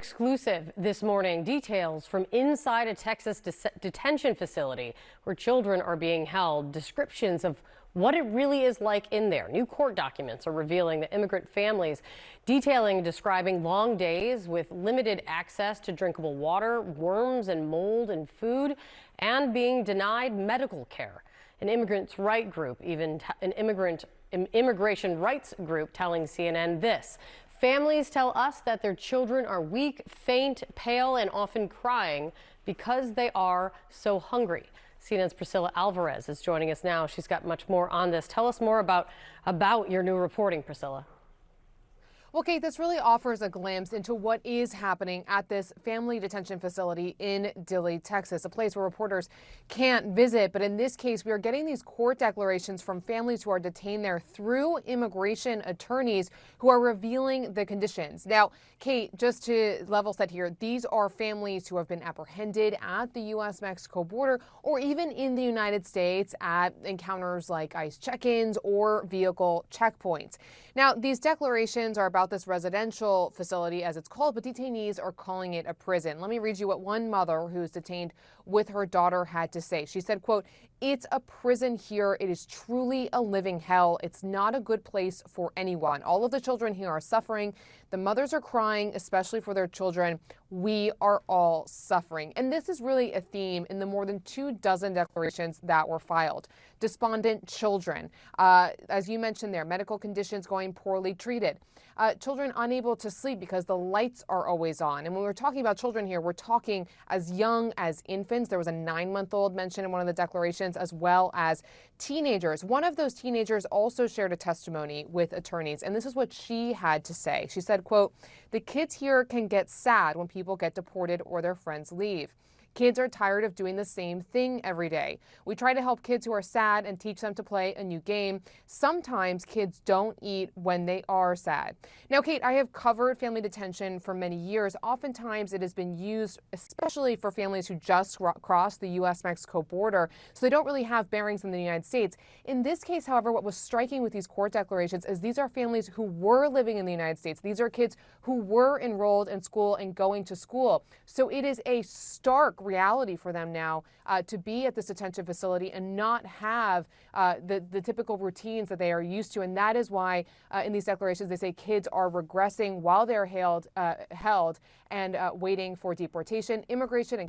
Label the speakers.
Speaker 1: Exclusive this morning, details from inside a Texas detention facility where children are being held, descriptions of what it really is like in there. New court documents are revealing the immigrant families, detailing and describing long days with limited access to drinkable water, worms and mold in food, and being denied medical care. An immigrants' rights group, even an immigration rights group, telling CNN this: families tell us that their children are weak, faint, pale, and often crying because they are so hungry. CNN's Priscilla Alvarez is joining us now. She's got much more on this. Tell us more about your new reporting, Priscilla.
Speaker 2: Well, Kate, this really offers a glimpse into what is happening at this family detention facility in Dilley, Texas, a place where reporters can't visit. But in this case, we are getting these court declarations from families who are detained there through immigration attorneys who are revealing the conditions. Now, Kate, just to level set here, these are families who have been apprehended at the U.S.-Mexico border or even in the United States at encounters like ICE check-ins or vehicle checkpoints. Now, these declarations are about this residential facility, as it's called, but detainees are calling it a prison. Let me read you what one mother who's detained with her daughter had to say. She said, quote, "It's a prison here. It is truly a living hell. It's not a good place for anyone. All of the children here are suffering. The mothers are crying, especially for their children. We are all suffering." And this is really a theme in the more than 24 declarations that were filed. Despondent children, as you mentioned there, medical conditions going poorly treated, children unable to sleep because the lights are always on. And when we're talking about children here, we're talking as young as infants. There was a 9-month-old mentioned in one of the declarations, as well as teenagers. One of those teenagers also shared a testimony with attorneys, and this is what she had to say. She said, quote, "The kids here can get sad when people get deported or their friends leave. Kids are tired of doing the same thing every day. We try to help kids who are sad and teach them to play a new game. Sometimes kids don't eat when they are sad." Now, Kate, I have covered family detention for many years. Oftentimes it has been used, especially for families who just cross the U.S.-Mexico border, so they don't really have bearings in the United States. In this case, however, what was striking with these court declarations is these are families who were living in the United States. These are kids who were enrolled in school and going to school. So it is a stark reality for them now to be at this detention facility and not have the typical routines that they are used to. And that is why in these declarations they say kids are regressing while they're held and waiting for deportation. Immigration and